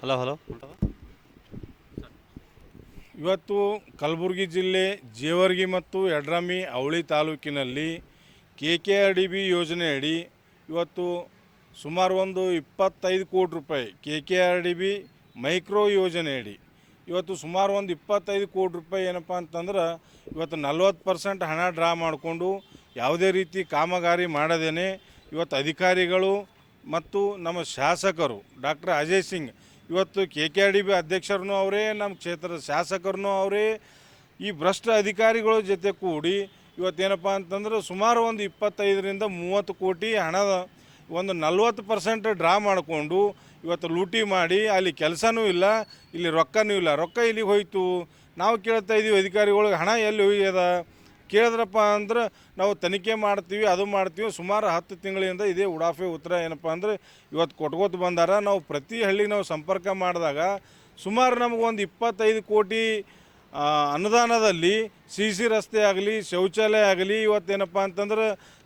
Hello hello. ಇವತ್ತು ಕಲಬುರಗಿ ಜಿಲ್ಲೆ ಜೇವರ್ಗಿ ಮತ್ತು ಯಡ್ರಾಮಿ ಅವಳಿ ತಾಲೂಕಿನಲ್ಲಿ KKRDB ಯೋಜನೆಯಡಿ ಇವತ್ತು ಸುಮಾರು ಒಂದು 25 ಕೋಟಿ ರೂಪಾಯಿ KKRDB ಮೈಕ್ರೋ ಯೋಜನೆಯಡಿ ಇವತ್ತು ಸುಮಾರು ಒಂದು 25 ಕೋಟಿ ರೂಪಾಯಿ ಏನಪ್ಪ ಅಂತಂದ್ರೆ ಇವತ್ತು 40% ಹಣ ಡ್ರಾ ಮಾಡಿಕೊಂಡು ಯಾವುದೇ ರೀತಿ ಕಾಮಗಾರಿ ಮಾಡದೇನೆ ಇವತ್ತು ಅಧಿಕಾರಿಗಳು ಮತ್ತು ನಮ್ಮ ಶಾಸಕರು ಡಾಕ್ಟರ್ ಅಜಯ್ ಸಿಂಗ್ ಇವತ್ತು KKRDB ಅಧ್ಯಕ್ಷರನ್ನು ಅವರೇ, ನಮ್ಮ ಕ್ಷೇತ್ರದ ಶಾಸಕರನ್ನು ಅವರೇ, ಈ ಭ್ರಷ್ಟ ಅಧಿಕಾರಿಗಳ ಜೊತೆ ಕೂಡಿ ಇವತ್ತೇನಪ್ಪ ಅಂತಂದ್ರೆ ಸುಮಾರು ಒಂದು 25ರಿಂದ 30 ಕೋಟಿ ಹಣದ ಒಂದು 40% ಡ್ರಾ ಮಾಡಿಕೊಂಡು ಇವತ್ತು ಲೂಟಿ ಮಾಡಿ ಅಲ್ಲಿ ಕೆಲಸನೂ ಇಲ್ಲ, ಇಲ್ಲಿ ರೊಕ್ಕನೂ ಇಲ್ಲ. ರೊಕ್ಕ ಇಲ್ಲಿಗೆ ಹೋಯ್ತು. ನಾವು ಕೇಳ್ತಾ ಇದ್ದೀವಿ ಅಧಿಕಾರಿಗಳಿಗೆ, ಹಣ ಎಲ್ಲಿ ಹೋಗ್ಯದ ಕೇಳಿದ್ರಪ್ಪ ಅಂದ್ರೆ ನಾವು ತನಿಖೆ ಮಾಡ್ತೀವಿ, ಅದು ಮಾಡ್ತೀವಿ. ಸುಮಾರು 10 ತಿಂಗಳಿಂದ ಇದೇ ಉಡಾಫೆ ಉತ್ತರ ಏನಪ್ಪ ಅಂದರೆ ಇವತ್ತು ಕೊಟ್ಕೋತ ಬಂದಾರ. ನಾವು ಪ್ರತಿ ಹಳ್ಳಿಗೆ ನಾವು ಸಂಪರ್ಕ ಮಾಡಿದಾಗ ಸುಮಾರು ನಮಗೊಂದು 25 ಕೋಟಿ ಅನುದಾನದಲ್ಲಿ CC ರಸ್ತೆ ಆಗಲಿ, ಶೌಚಾಲಯ ಆಗಲಿ, ಇವತ್ತೇನಪ್ಪ ಅಂತಂದ್ರೆ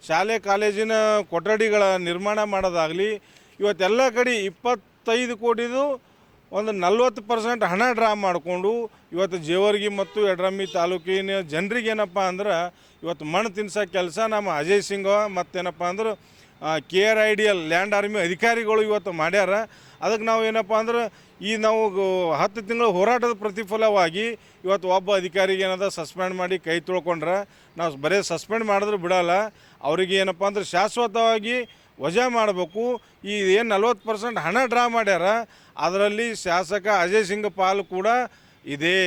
ಶಾಲೆ ಕಾಲೇಜಿನ ಕೊಠಡಿಗಳ ನಿರ್ಮಾಣ ಮಾಡೋದಾಗಲಿ, ಇವತ್ತೆಲ್ಲ ಕಡೆ 25 ಕೋಟಿದು ಒಂದು 40% ಹಣ ಡ್ರಾ ಮಾಡಿಕೊಂಡು ಇವತ್ತು ಜೇವರ್ಗಿ ಮತ್ತು ಯಡ್ರಾಮಿ ತಾಲೂಕಿನ ಜನರಿಗೆ ಏನಪ್ಪ ಅಂದ್ರೆ ಇವತ್ತು ಮಣ್ಣು ತಿನ್ಸೋ ಕೆಲಸ ನಮ್ಮ ಅಜಯ್ ಸಿಂಗ್ ಮತ್ತೇನಪ್ಪ ಅಂದ್ರೆ KRIDL ಲ್ಯಾಂಡ್ ಆರ್ಮಿ ಅಧಿಕಾರಿಗಳು ಇವತ್ತು ಮಾಡ್ಯಾರ. ಅದಕ್ಕೆ ನಾವು ಏನಪ್ಪ ಅಂದ್ರೆ ಈ ನಾವು 10 ತಿಂಗಳ ಹೋರಾಟದ ಪ್ರತಿಫಲವಾಗಿ ಇವತ್ತು ಒಬ್ಬ ಅಧಿಕಾರಿಗೆ ಏನದ ಸಸ್ಪೆಂಡ್ ಮಾಡಿ ಕೈ ತೊಳ್ಕೊಂಡ್ರೆ, ನಾವು ಬರೀ ಸಸ್ಪೆಂಡ್ ಮಾಡಿದ್ರೆ ಬಿಡೋಲ್ಲ, ಅವರಿಗೆ ಏನಪ್ಪ ಅಂದ್ರೆ ಶಾಶ್ವತವಾಗಿ ವಜಾ ಮಾಡಬೇಕು. ಈ ಏನು 40% ಹಣ ಡ್ರಾ ಮಾಡ್ಯಾರ ಅದರಲ್ಲಿ ಶಾಸಕ ಅಜಯ್ ಸಿಂಗ್ ಪಾಲು ಕೂಡ ಇದೆ.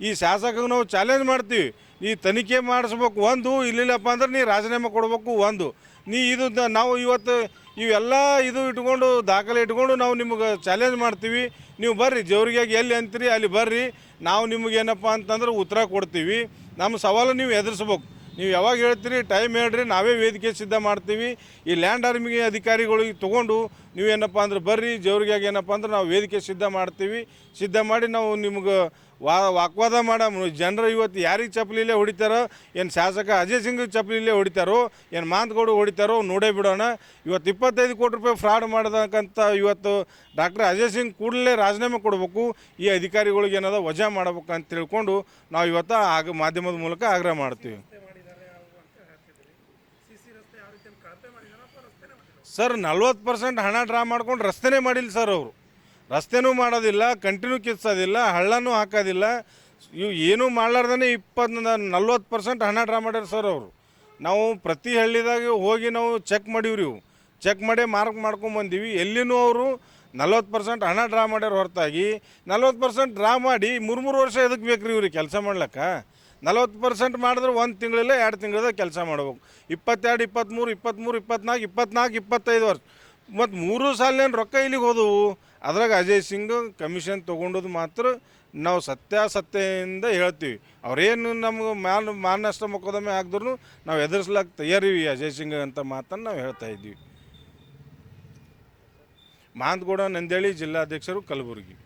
ಈ ಶಾಸಕಗೆ ನಾವು ಚಾಲೆಂಜ್ ಮಾಡ್ತೀವಿ, ಈ ತನಿಖೆ ಮಾಡಿಸ್ಬೇಕು. ಒಂದು ಇಲ್ಲಿಲ್ಲಪ್ಪ ಅಂದ್ರೆ ನೀ ರಾಜೀನಾಮೆ ಕೊಡಬೇಕು. ಒಂದು ನೀ ಇದು ನಾವು ಇವತ್ತು ಇವೆಲ್ಲ ಇದು ಇಟ್ಕೊಂಡು ದಾಖಲೆ ಇಟ್ಕೊಂಡು ನಾವು ನಿಮಗೆ ಚಾಲೆಂಜ್ ಮಾಡ್ತೀವಿ. ನೀವು ಬರ್ರಿ ಜೇವರ್ಗಿಯಾಗಿ ಎಲ್ಲಿ ಅಂತೀರಿ ಅಲ್ಲಿ ಬರ್ರಿ, ನಾವು ನಿಮಗೇನಪ್ಪ ಅಂತಂದ್ರೆ ಉತ್ತರ ಕೊಡ್ತೀವಿ. ನಮ್ಮ ಸವಾಲು ನೀವು ಎದುರಿಸ್ಬೇಕು. ನೀವು ಯಾವಾಗ ಹೇಳ್ತೀರಿ ಟೈಮ್ ಹೇಳ್ರಿ, ನಾವೇ ವೇದಿಕೆ ಸಿದ್ಧ ಮಾಡ್ತೀವಿ. ಈ ಲ್ಯಾಂಡ್ ಆರ್ಮಿಗೆ ಅಧಿಕಾರಿಗಳಿಗೆ ತೊಗೊಂಡು ನೀವೇನಪ್ಪ ಅಂದ್ರೆ ಬರ್ರಿ ಜೇವರ್ಗಿಯಾಗ ಏನಪ್ಪ ಅಂದ್ರೆ ನಾವು ವೇದಿಕೆ ಸಿದ್ಧ ಮಾಡ್ತೀವಿ. ಸಿದ್ಧ ಮಾಡಿ ನಾವು ನಿಮ್ಗೆ ವಾಗ್ವಾದ ಮಾಡೋ ಜನರು ಇವತ್ತು ಯಾರಿಗೆ ಚಪ್ಪಲಿಲ್ಲೇ ಹೊಡಿತಾರೋ, ಏನು ಶಾಸಕ ಅಜಯ್ ಸಿಂಗ್ ಚಪ್ಪಲಿಲ್ಲೇ ಹೊಡಿತಾರೋ, ಏನು ಮಾಂತಗೌಡ ಹೊಡಿತಾರೋ ನೋಡೇ ಬಿಡೋಣ. ಇವತ್ತು 25 ಕೋಟಿ ರೂಪಾಯಿ ಫ್ರಾಡ್ ಮಾಡೋದಕ್ಕಂತ ಇವತ್ತು ಡಾಕ್ಟರ್ ಅಜಯ್ ಸಿಂಗ್ ಕೂಡಲೇ ರಾಜೀನಾಮೆ ಕೊಡಬೇಕು. ಈ ಅಧಿಕಾರಿಗಳಿಗೆ ಏನದ ವಜಾ ಮಾಡಬೇಕು ಅಂತ ತಿಳ್ಕೊಂಡು ನಾವು ಇವತ್ತು ಮಾಧ್ಯಮದ ಮೂಲಕ ಆಗ್ರಹ ಮಾಡ್ತೀವಿ. ಸರ್ 40% ಹಣ ಡ್ರಾ ಮಾಡ್ಕೊಂಡು ರಸ್ತೆನೇ ಮಾಡಿಲ್ಲ ಸರ್. ಅವರು ರಸ್ತೆನೂ ಮಾಡೋದಿಲ್ಲ, ಕಂಟಿನ್ಯೂ ಕಿತ್ಸೋದಿಲ್ಲ, ಹಳ್ಳನೂ ಹಾಕೋದಿಲ್ಲ, ಇವು ಏನೂ ಮಾಡಲಾರ್ದೇ 40% ಹಣ ಡ್ರಾ ಮಾಡ್ಯಾರ ಸರ್ ಅವರು. ನಾವು ಪ್ರತಿ ಹಳ್ಳಿದಾಗ ಹೋಗಿ ನಾವು ಚೆಕ್ ಮಾಡೀವ್ರಿ. ಇವು ಚೆಕ್ ಮಾಡಿ ಮಾರ್ಕ್ ಮಾಡ್ಕೊಂಬಂದೀವಿ. ಎಲ್ಲಿನೂ ಅವರು 40% ಹಣ ಡ್ರಾ ಮಾಡ್ಯಾರ ಹೊರತಾಗಿ 40% ಡ್ರಾ ಮಾಡಿ 3 ವರ್ಷ ಎದಕ್ಕೆ ಬೇಕು ರೀ ಇವ್ರಿಗೆ ಕೆಲಸ ಮಾಡ್ಲಿಕ್ಕೆ? 40% ಮಾಡಿದ್ರೆ 1 ತಿಂಗಳಿಲ್ಲ 2 ತಿಂಗಳದ ಕೆಲಸ ಮಾಡ್ಬೇಕು. 22, 23, 24, 25 ವರ್ಷ ಮತ್ತು 3 ಸಾಲಿನ ರೊಕ್ಕ ಇಲ್ಲಿಗೆ ಹೋದವು. ಅದ್ರಾಗ ಅಜಯ್ ಸಿಂಗ್ ಕಮಿಷನ್ ತೊಗೊಂಡದು ಮಾತ್ರ ನಾವು ಸತ್ಯಾಸತ್ಯದಿಂದ ಹೇಳ್ತೀವಿ. ಅವರೇನು ನಮ್ಗೆ ಮಾನನಷ್ಟ ಮೊಕದ್ದಮೆ ಹಾಕಿದ್ರು ನಾವು ಎದುರಿಸ್ಲಾಕ ತಯಾರಿವಿ ಅಜಯ್ ಸಿಂಗ್ ಅಂತ ಮಾತನ್ನು ನಾವು ಹೇಳ್ತಾ ಇದ್ದೀವಿ. ಮಾಂತಗೌಡ ನಂದೇಳಿ, ಜಿಲ್ಲಾಧ್ಯಕ್ಷರು, ಕಲಬುರಗಿ.